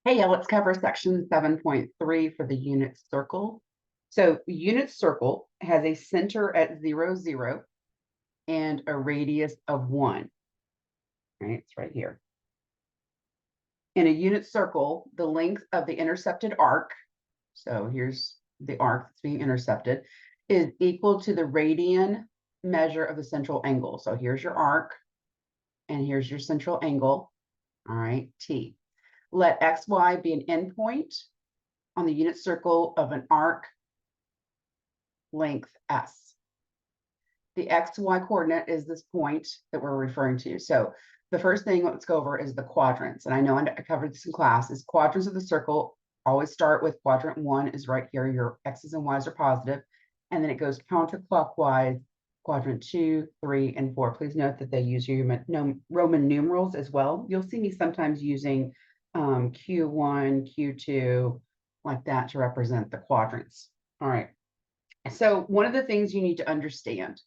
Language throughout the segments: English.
Hey, let's cover section 7.3 for the unit circle. So unit circle has a center at 0, 0 and a radius of 1. Right, it's right here. In a unit circle, the length of the intercepted arc, so here's the arc that's being intercepted, is equal to the radian measure of the central angle. So here's your arc, and here's your central angle. All right, T. Let xy be an endpoint on the unit circle of an arc length S. The XY coordinate is this point that we're referring to. So the first thing let's go over is the quadrants. And I know I covered this in class, is quadrants of the circle always start with quadrant 1 is right here. Your X's and Y's are positive. And then it goes counterclockwise, quadrant 2, 3, and 4. Please note that they use Roman numerals as well. You'll see me sometimes using Q1, Q2, like that to represent the quadrants. All right. So one of the things you need to understand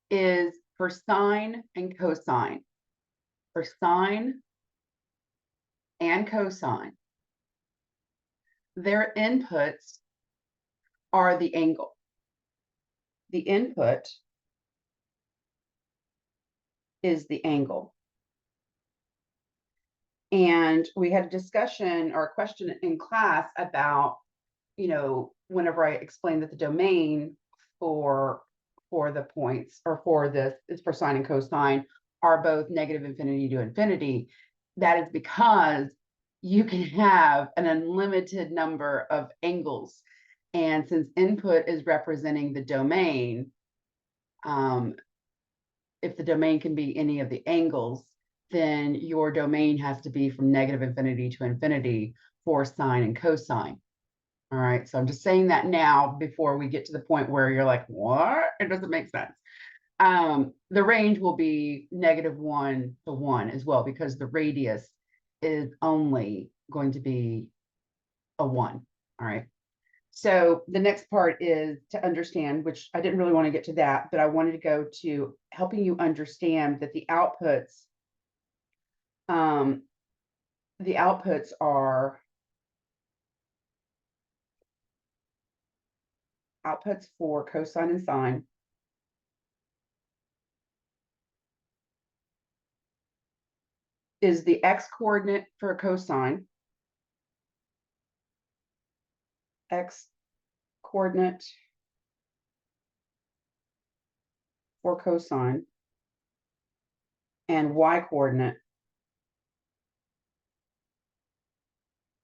is for sine and cosine. For sine and cosine, their inputs are the angle. The input is the angle. And we had a discussion or a question in class about, whenever I explained that the domain for the points or for this is for sine and cosine are both negative infinity to infinity. That is because you can have an unlimited number of angles. And since input is representing the domain, if the domain can be any of the angles, then your domain has to be from negative infinity to infinity for sine and cosine. All right, so I'm just saying that now before we get to the point where you're like, what? It doesn't make sense. The range will be -1 to 1 as well, because the radius is only going to be a 1. All right. So the next part is to understand, which I didn't really want to get to that, but I wanted to go to helping you understand that the outputs are outputs for cosine and sine is the x coordinate for cosine, x coordinate for cosine, and y coordinate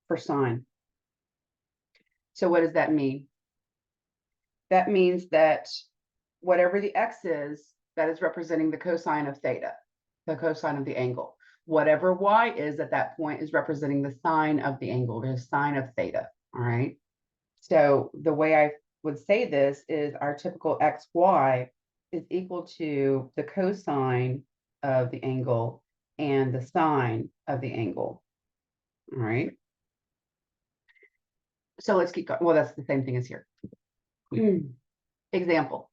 for sine. So what does that mean? That means that whatever the x is, that is representing the cosine of theta, the cosine of the angle. Whatever y is at that point is representing the sine of the angle, the sine of theta. All right. So the way I would say this is our typical xy is equal to the cosine of the angle and the sine of the angle. All right. So let's keep going. Well, that's the same thing as here. Example,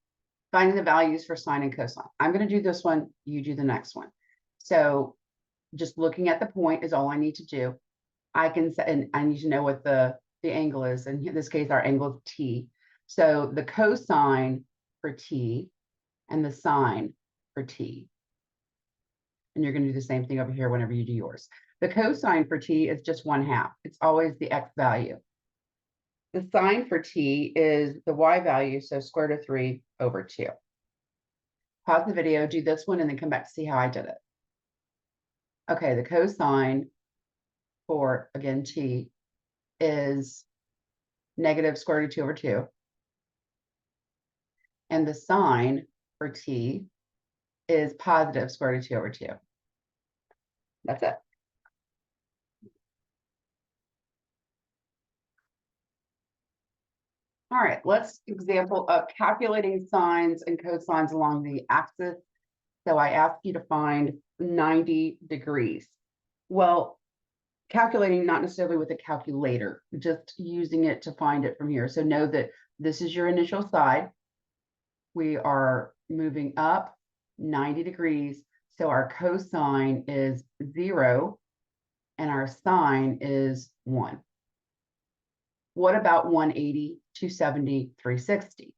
finding the values for sine and cosine. I'm going to do this one, you do the next one. So just looking at the point is all I need to do. I can say, and I need to know what the angle is. And in this case, our angle is T. So the cosine for T and the sine for T. And you're going to do the same thing over here whenever you do yours. The cosine for T is just 1/2. It's always the x value. The sine for T is the y value, so square root of 3 over 2. Pause the video, do this one, and then come back to see how I did it. Okay, the cosine for, again, T is negative square root of 2 over 2. And the sine for T is positive square root of 2 over 2. That's it. All right, let's example of calculating sines and cosines along the axis. So I ask you to find 90 degrees. Well, calculating not necessarily with a calculator, just using it to find it from here. So know that this is your initial side. We are moving up 90 degrees. So our cosine is 0. and our sine is 1. What about 180, 270, 360?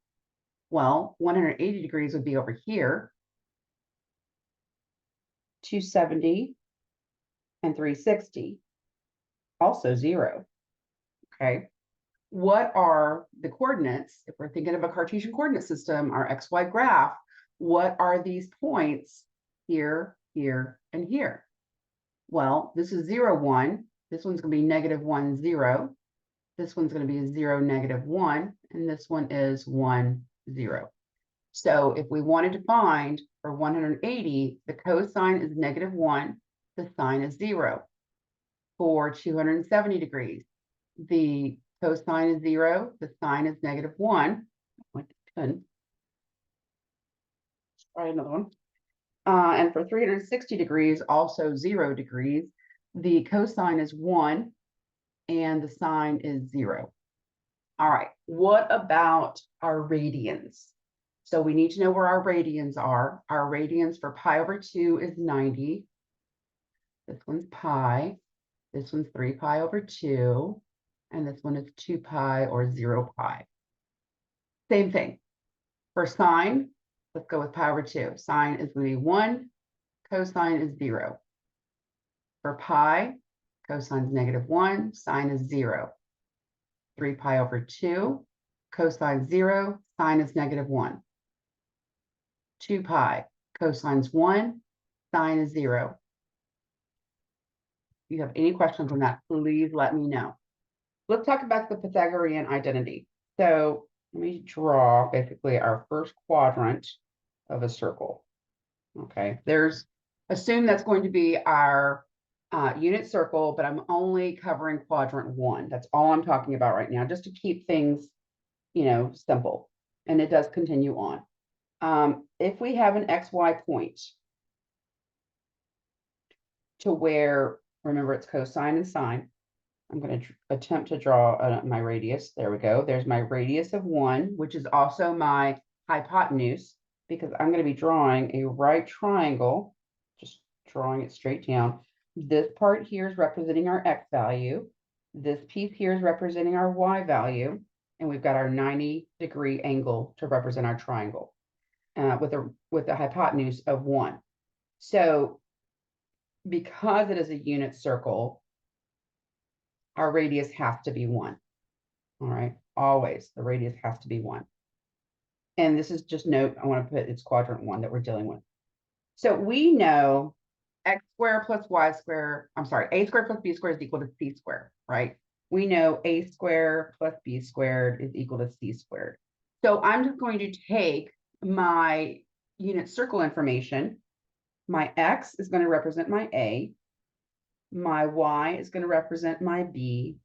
Well, 180 degrees would be over here. 270 and 360, also 0. Okay. What are the coordinates? If we're thinking of a Cartesian coordinate system, our XY graph, what are these points here, here, and here? Well, this is 0, 1. This one's going to be -1, 0. This one's going to be 0, -1. And this one is 1, 0. So if we wanted to find for 180, the cosine is -1, the sine is 0. For 270 degrees, the cosine is 0, the sine is -1. Try another one. And for 360 degrees, also 0 degrees, the cosine is 1 and the sine is 0. All right, what about our radians? So we need to know where our radians are. Our radians for pi over 2 is 90. This one's pi. This one's 3 pi over 2. And this one is 2 pi or 0 pi. Same thing. For sine, let's go with pi over 2. Sine is going to be 1. Cosine is 0. For pi, cosine is -1. Sine is 0. 3 pi over 2. Cosine 0. Sine is -1. 2 pi. Cosine's 1. Sine is 0. If you have any questions on that, please let me know. Let's talk about the Pythagorean identity. So let me draw basically our first quadrant of a circle. Okay, assume that's going to be our unit circle, but I'm only covering quadrant 1. That's all I'm talking about right now, just to keep things, simple. And it does continue on. If we have an XY point to where, remember it's cosine and sine, I'm going to attempt to draw my radius. There we go. There's my radius of 1, which is also my hypotenuse, because I'm going to be drawing a right triangle, just drawing it straight down. This part here is representing our X value. This piece here is representing our Y value. And we've got our 90-degree angle to represent our triangle with a hypotenuse of 1. So because it is a unit circle, our radius has to be 1. All right, always the radius has to be 1. And this is just note, I want to put it's quadrant 1 that we're dealing with. So we know x squared plus y squared, a squared plus b squared is equal to c squared, right? We know a squared plus b squared is equal to c squared. So I'm just going to take my unit circle information. My x is going to represent my a. My y is going to represent my b.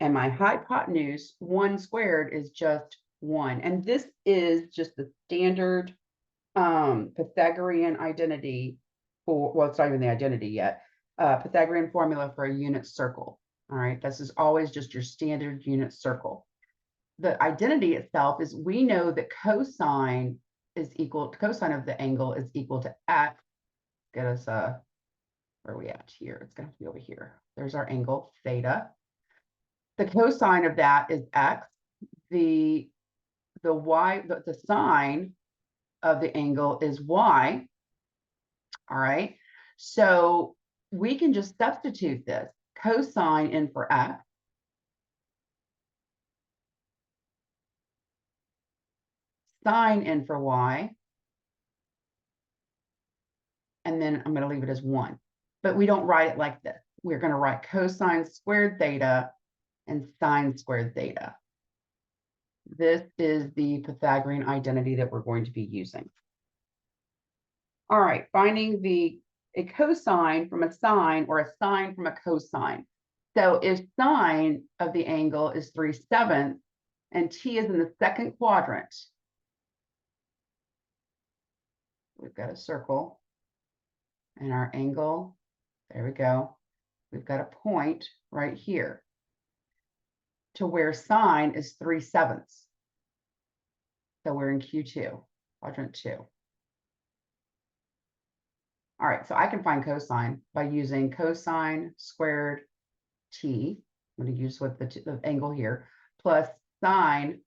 And my hypotenuse, 1 squared, is just 1. And this is just the standard Pythagorean identity for, well, it's not even the identity yet, Pythagorean formula for a unit circle. All right, this is always just your standard unit circle. The identity itself is, we know that cosine of the angle is equal to x. Get us where are we at here? It's going to have to be over here. There's our angle, theta. The cosine of that is x. The sine of the angle is y. All right. So we can just substitute this cosine in for x. Sine in for y. And then I'm going to leave it as 1. But we don't write it like this. We're going to write cosine squared theta and sine squared theta. This is the Pythagorean identity that we're going to be using. All right, finding a cosine from a sine or a sine from a cosine. So if sine of the angle is 3/7 and t is in the second quadrant, we've got a circle and our angle, there we go. We've got a point right here to where sine is 3/7. So we're in Q2, quadrant 2. All right, so I can find cosine by using cosine squared t. I'm going to use what the angle here, plus sine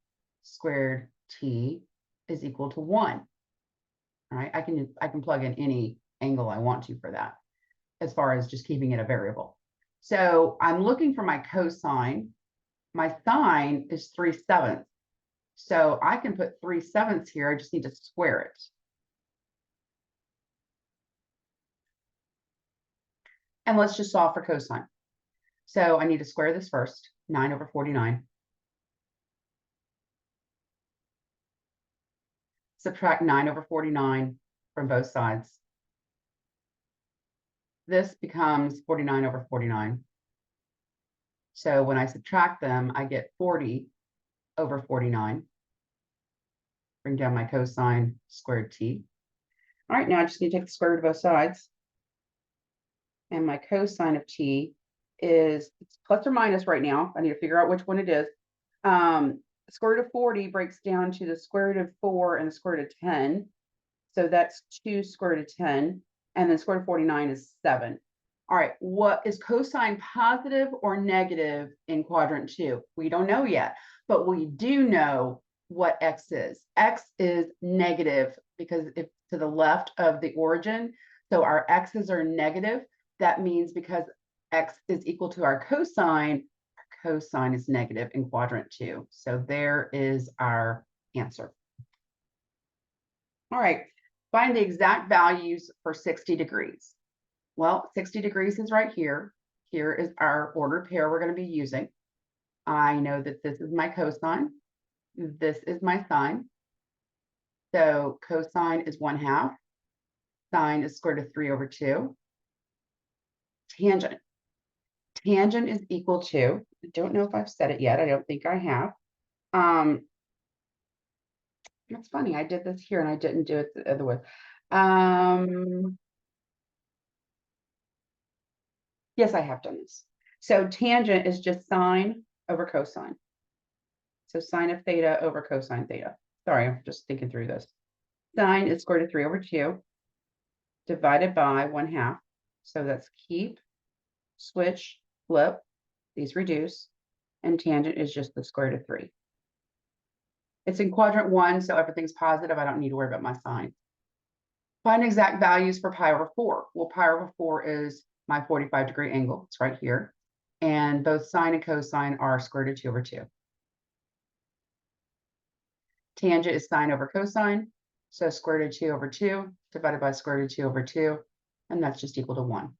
squared t is equal to 1. All right, I can plug in any angle I want to for that, as far as just keeping it a variable. So I'm looking for my cosine. My sine is 3/7. So I can put 3/7 here. I just need to square it. And let's just solve for cosine. So I need to square this first, 9/49. Subtract 9/49 from both sides. This becomes 49/49. So when I subtract them, I get 40/49. Bring down my cosine squared t. All right, now I just need to take the square root of both sides. And my cosine of t is, it's plus or minus right now. I need to figure out which one it is. Square root of 40 breaks down to the square root of 4 and the square root of 10. So that's 2 square root of 10. And then square root of 49 is 7. All right, what is cosine positive or negative in quadrant 2? We don't know yet, but we do know what x is. X is negative because it's to the left of the origin. So our x's are negative. That means because x is equal to our cosine is negative in quadrant 2. So there is our answer. All right, find the exact values for 60 degrees. Well, 60 degrees is right here. Here is our ordered pair we're going to be using. I know that this is my cosine. This is my sine. So cosine is 1/2. Sine is square root of 3/2. Tangent. Tangent is equal to, I don't know if I've said it yet. I don't think I have. That's funny. I did this here and I didn't do it the other way. Yes, I have done this. So tangent is just sine over cosine. So sine of theta over cosine theta. Sorry, I'm just thinking through this. Sine is square root of 3/2 divided by 1/2. So that's keep, switch, flip. These reduce. And tangent is just the square root of 3. It's in quadrant 1, so everything's positive. I don't need to worry about my sign. Find exact values for pi/4. Well, pi/4 is my 45-degree angle. It's right here. And both sine and cosine are square root of 2/2. Tangent is sine over cosine. So square root of 2/2 divided by square root of 2/2. And that's just equal to 1.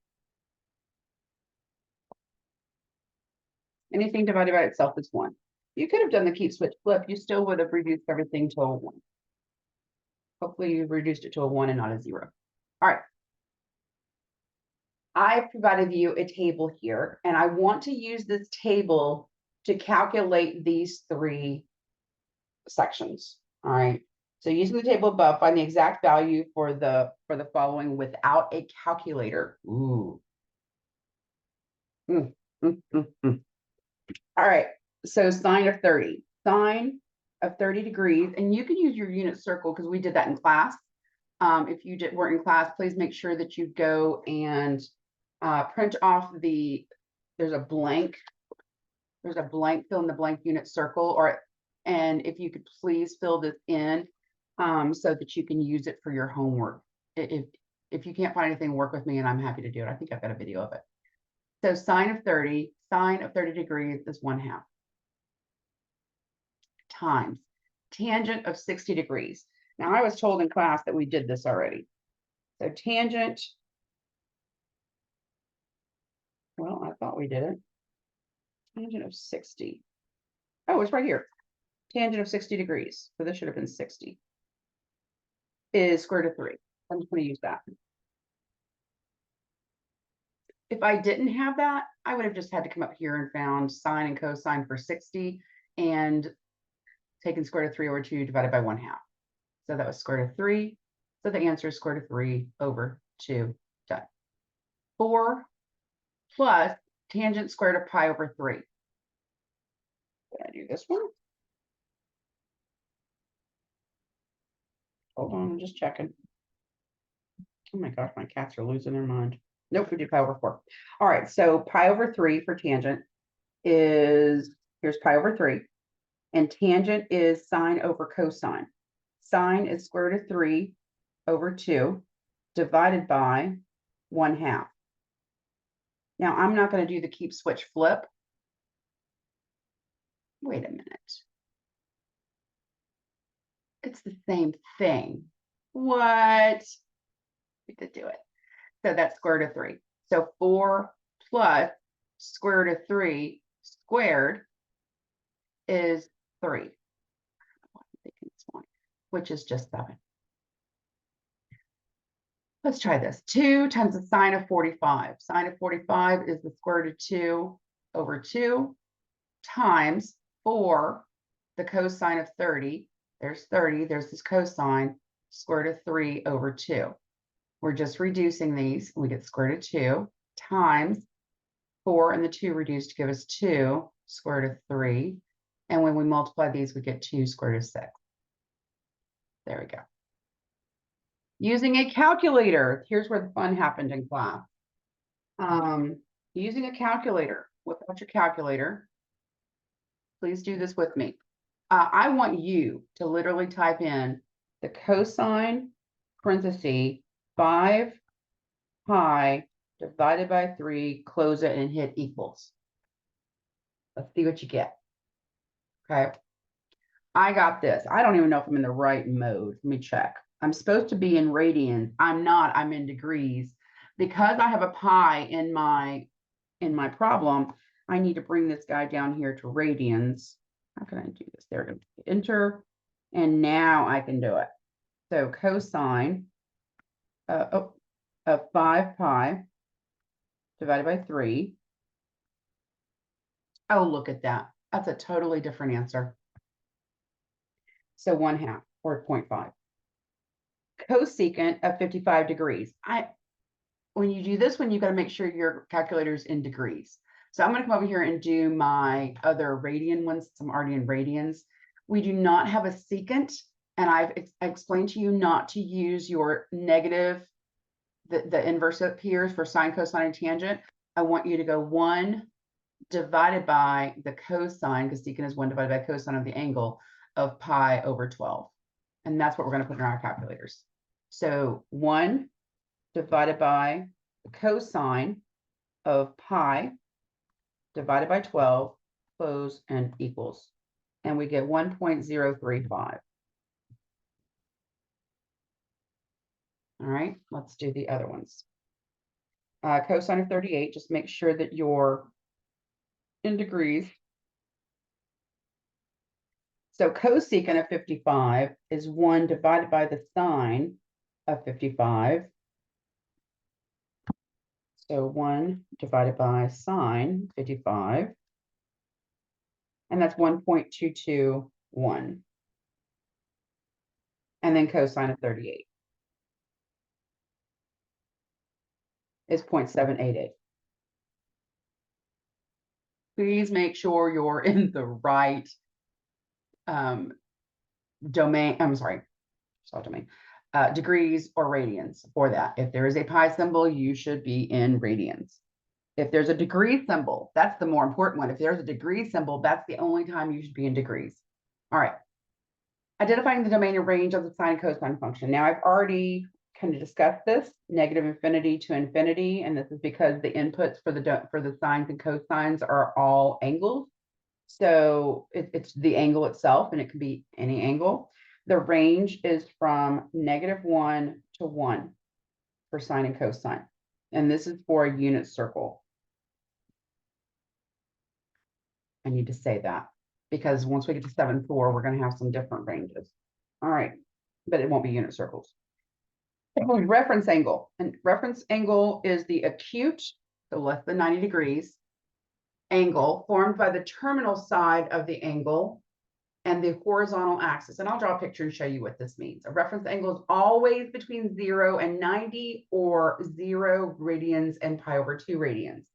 Anything divided by itself is 1. You could have done the keep, switch, flip. You still would have reduced everything to a 1. Hopefully you reduced it to a 1 and not a 0. All right. I provided you a table here, and I want to use this table to calculate these 3 sections. All right. So using the table above, find the exact value for the following without a calculator. Ooh. All right. So sine of 30. Sine of 30 degrees, and you can use your unit circle because we did that in class. If you weren't in class, please make sure that you go and print off there's a blank fill in the blank unit circle, and if you could please fill this in so that you can use it for your homework. If you can't find anything, work with me and I'm happy to do it. I think I've got a video of it. So sine of 30 degrees is 1/2 times tangent of 60 degrees. Now I was told in class that we did this already. So tangent, well, I thought we did it. Tangent of 60. Oh, it's right here. Tangent of 60 degrees. So this should have been 60. Is square root of 3. I'm just going to use that. If I didn't have that, I would have just had to come up here and found sine and cosine for 60 and taken square root of 3/2 divided by 1/2. So that was square root of 3. So the answer is square root of 3/2. Done. 4 plus tangent square root of pi/3. Did I do this one? Hold on, I'm just checking. Oh my gosh, my cats are losing their mind. Nope, we did pi over 4. All right, so pi over 3 for tangent is, here's pi over 3. And tangent is sine over cosine. Sine is square root of 3 over 2 divided by 1/2. Now, I'm not going to do the keep switch flip. Wait a minute. It's the same thing. What? We could do it. So that's square root of 3. So 4 plus square root of 3 squared is 3, which is just 7. Let's try this. 2 times the sine of 45. Sine of 45 is the square root of 2 over 2 times 4, the cosine of 30. There's 30. There's this cosine, square root of 3 over 2. We're just reducing these. We get square root of 2 times 4 and the 2 reduced to give us 2 square root of 3. And when we multiply these, we get 2 square root of 6. There we go. Using a calculator. Here's where the fun happened in class. Using a calculator. Without your calculator, please do this with me. I want you to literally type in the cosine parenthesis 5 pi divided by 3, close it and hit equals. Let's see what you get. Okay. I got this. I don't even know if I'm in the right mode. Let me check. I'm supposed to be in radians. I'm not. I'm in degrees. Because I have a pi in my problem, I need to bring this guy down here to radians. How can I do this? There we go. Enter. And now I can do it. So cosine of 5 pi divided by 3. Oh, look at that. That's a totally different answer. So 1/2 or 0.5. Cosecant of 55 degrees. When you do this one, you got to make sure your calculator's in degrees. So I'm going to come over here and do my other radian ones. I'm already in radians. We do not have a secant, and I've explained to you not to use your negative, the inverse up here for sine, cosine, and tangent. I want you to go 1 divided by the cosine, because secant is 1 divided by cosine of the angle of pi over 12. And that's what we're going to put in our calculators. So 1 divided by the cosine of pi divided by 12, close and equals. And we get 1.035. All right, let's do the other ones. Cosine of 38, just make sure that you're in degrees. So cosecant of 55 is 1 divided by the sine of 55. So 1 divided by sine 55. And that's 1.221. And then cosine of 38 is 0.788. Please make sure you're in the right domain. I'm sorry, domain. Degrees or radians for that. If there is a pi symbol, you should be in radians. If there's a degree symbol, that's the more important one. If there's a degree symbol, that's the only time you should be in degrees. All right. Identifying the domain and range of the sine and cosine function. Now, I've already kind of discussed this, negative infinity to infinity, and this is because the inputs for the sines and cosines are all angles. So it's the angle itself, and it can be any angle. The range is from -1 to 1 for sine and cosine. And this is for a unit circle. I need to say that because once we get to 7/4, we're going to have some different ranges. All right, but it won't be unit circles. Reference angle. And reference angle is the acute, so less than 90 degrees, angle formed by the terminal side of the angle and the horizontal axis. And I'll draw a picture and show you what this means. A reference angle is always between 0 and 90 or 0 radians and pi over 2 radians.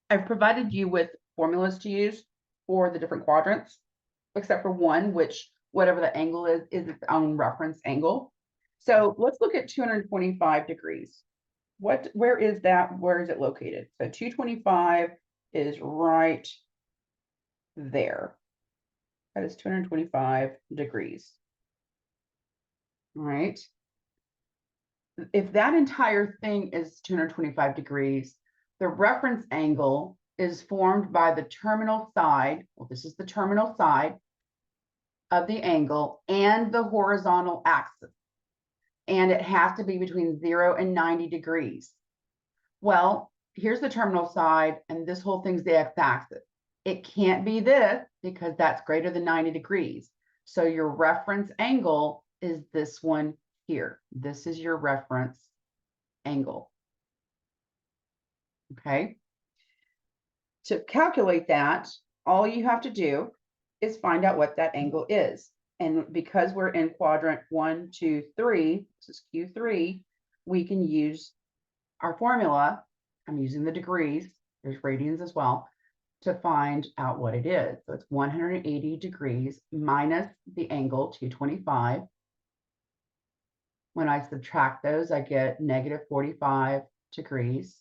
I've provided you with formulas to use for the different quadrants, except for one, which whatever the angle is its own reference angle. So let's look at 225 degrees. Where is that? Where is it located? So 225 is right there. That is 225 degrees. All right. If that entire thing is 225 degrees, the reference angle is formed by the terminal side. Well, this is the terminal side of the angle and the horizontal axis. And it has to be between 0 and 90 degrees. Well, here's the terminal side, and this whole thing's the x-axis. It can't be this because that's greater than 90 degrees. So your reference angle is this one here. This is your reference angle. Okay. To calculate that, all you have to do is find out what that angle is. And because we're in quadrant 1, 2, 3, this is Q3, we can use our formula. I'm using the degrees, there's radians as well, to find out what it is. So it's 180 degrees minus the angle 225. When I subtract those, I get negative 45 degrees.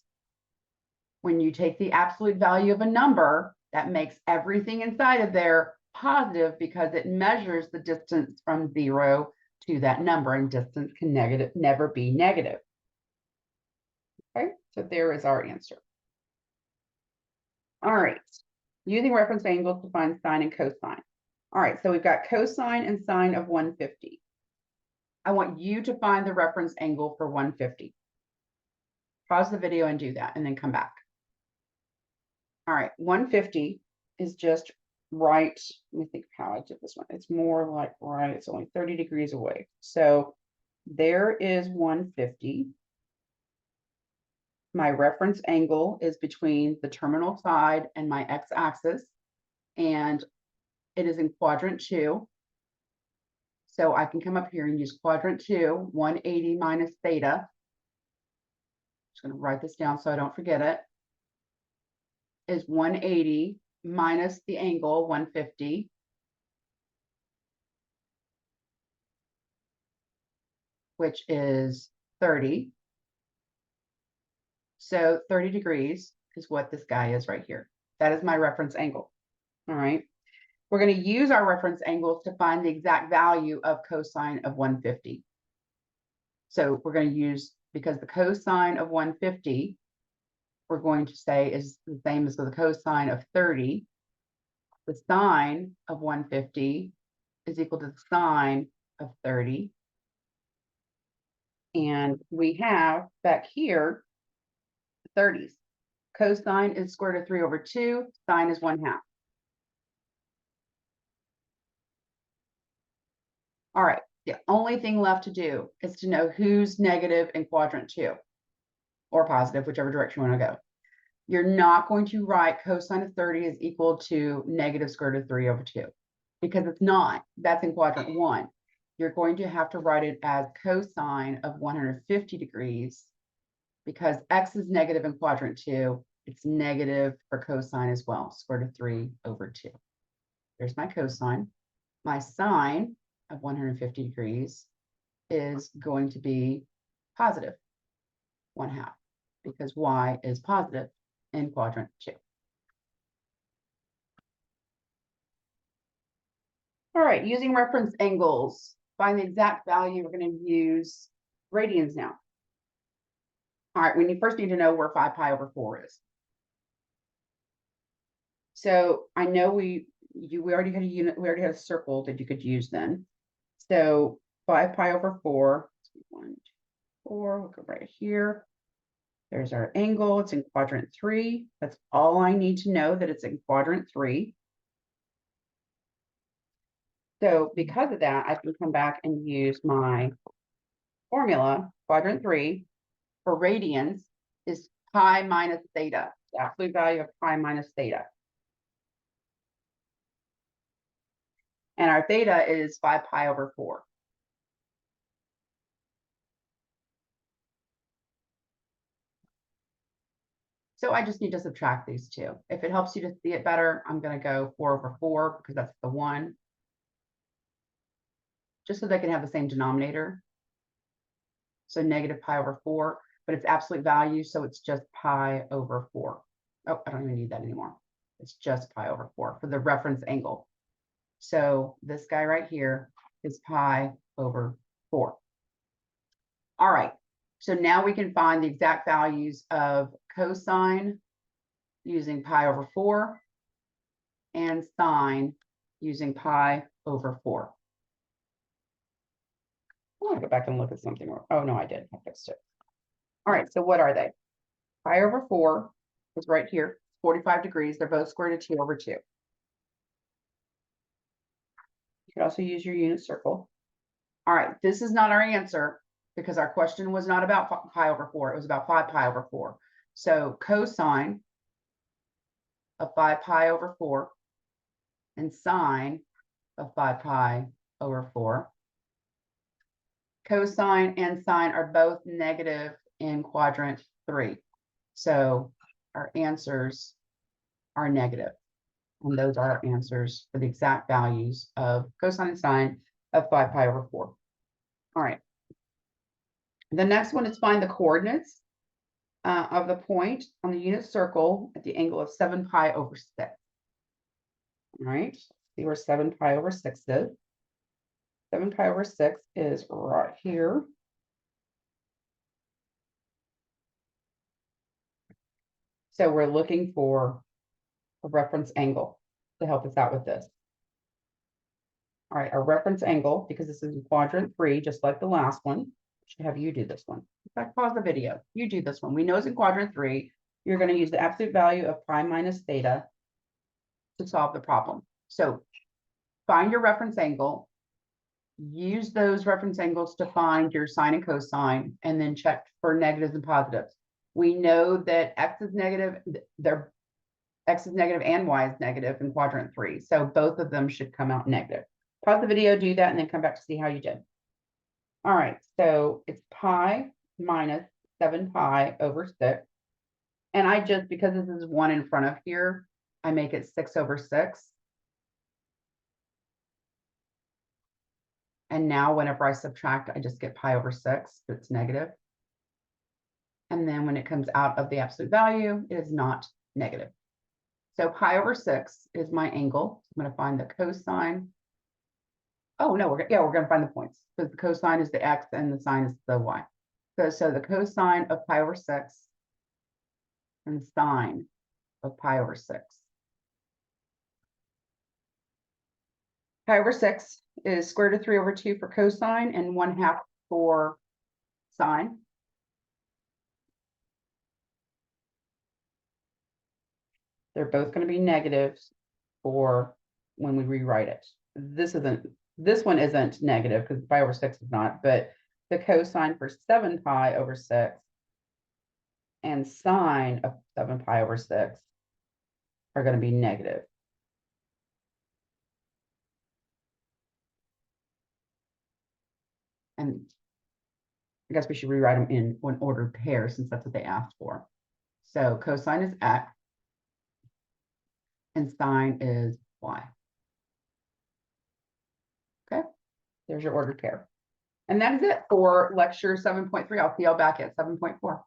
When you take the absolute value of a number, that makes everything inside of there positive because it measures the distance from 0 to that number, and distance can never be negative. Okay, so there is our answer. All right, using reference angles to find sine and cosine. All right, so we've got cosine and sine of 150. I want you to find the reference angle for 150. Pause the video and do that, and then come back. All right, 150 is just right. Let me think how I did this one. It's more like right, it's only 30 degrees away. So there is 150. My reference angle is between the terminal side and my x-axis, and it is in quadrant 2. So I can come up here and use quadrant 2, 180 minus theta. Just going to write this down so I don't forget it. Is 180 minus the angle 150. Which is 30. So 30 degrees is what this guy is right here. That is my reference angle. All right. We're going to use our reference angles to find the exact value of cosine of 150. So we're going to use, because the cosine of 150, we're going to say is the same as the cosine of 30. The sine of 150 is equal to the sine of 30. And we have back here 30s. Cosine is square root of 3 over 2. Sine is 1/2. All right. The only thing left to do is to know who's negative in quadrant 2 or positive, whichever direction you want to go. You're not going to write cosine of 30 is equal to negative square root of 3 over 2 because it's not. That's in quadrant 1. You're going to have to write it as cosine of 150 degrees because x is negative in quadrant 2. It's negative for cosine as well, square root of 3 over 2. There's my cosine. My sine of 150 degrees is going to be positive 1/2 because y is positive in quadrant 2. All right, using reference angles, find the exact value. We're going to use radians now. All right, we first need to know where 5 pi over 4 is. So I know we already had a unit, we already had a circle that you could use then. So 5 pi over 4, 1, 2, 4, we'll go right here. There's our angle, it's in quadrant 3. That's all I need to know, that it's in quadrant 3. So because of that, I can come back and use my formula, quadrant 3, for radians is pi minus theta, the absolute value of pi minus theta. And our theta is 5 pi over 4. So I just need to subtract these two. If it helps you to see it better, I'm going to go 4 over 4 because that's the 1. Just so they can have the same denominator. So negative pi over 4, but it's absolute value, so it's just pi over 4. Oh, I don't even need that anymore. It's just pi over 4 for the reference angle. So this guy right here is pi over 4. All right, so now we can find the exact values of cosine using pi over 4 and sine using pi over 4. I want to go back and look at something. Oh, no, I did. I fixed it. All right, so what are they? Pi over 4 is right here, 45 degrees. They're both square root of 2 over 2. You could also use your unit circle. All right, this is not our answer because our question was not about pi over 4. It was about 5 pi over 4. So cosine of 5 pi over 4 and sine of 5 pi over 4. Cosine and sine are both negative in quadrant 3. So our answers are negative. And those are our answers for the exact values of cosine and sine of 5 pi over 4. All right. The next one is find the coordinates of the point on the unit circle at the angle of 7 pi over 6. All right. See where 7 pi over 6 is. 7 pi over 6 is right here. So we're looking for a reference angle to help us out with this. All right, our reference angle, because this is in quadrant 3, just like the last one, should have you do this one. In fact, pause the video. You do this one. We know it's in quadrant 3. You're going to use the absolute value of pi minus theta to solve the problem. So find your reference angle, use those reference angles to find your sine and cosine, and then check for negatives and positives. We know that x is negative, x is negative and y is negative in quadrant 3. So both of them should come out negative. Pause the video, do that, and then come back to see how you did. All right, so it's pi minus 7 pi over 6. And I just, because this is 1 in front of here, I make it 6 over 6. And now whenever I subtract, I just get pi over 6, it's negative. And then when it comes out of the absolute value, it is not negative. So pi over 6 is my angle. I'm going to find the cosine. Oh, no, we're going to find the points because the cosine is the x and the sine is the y. So the cosine of pi over 6 and sine of pi over 6. Pi over 6 is square root of 3 over 2 for cosine and 1/2 for sine. They're both going to be negatives for when we rewrite it. This one isn't negative because pi over 6 is not, but the cosine for 7 pi over 6 and sine of 7 pi over 6 are going to be negative. And I guess we should rewrite them in one ordered pair since that's what they asked for. So cosine is x and sine is y. Okay, there's your ordered pair. And that is it for lecture 7.3. I'll see y'all back at 7.4.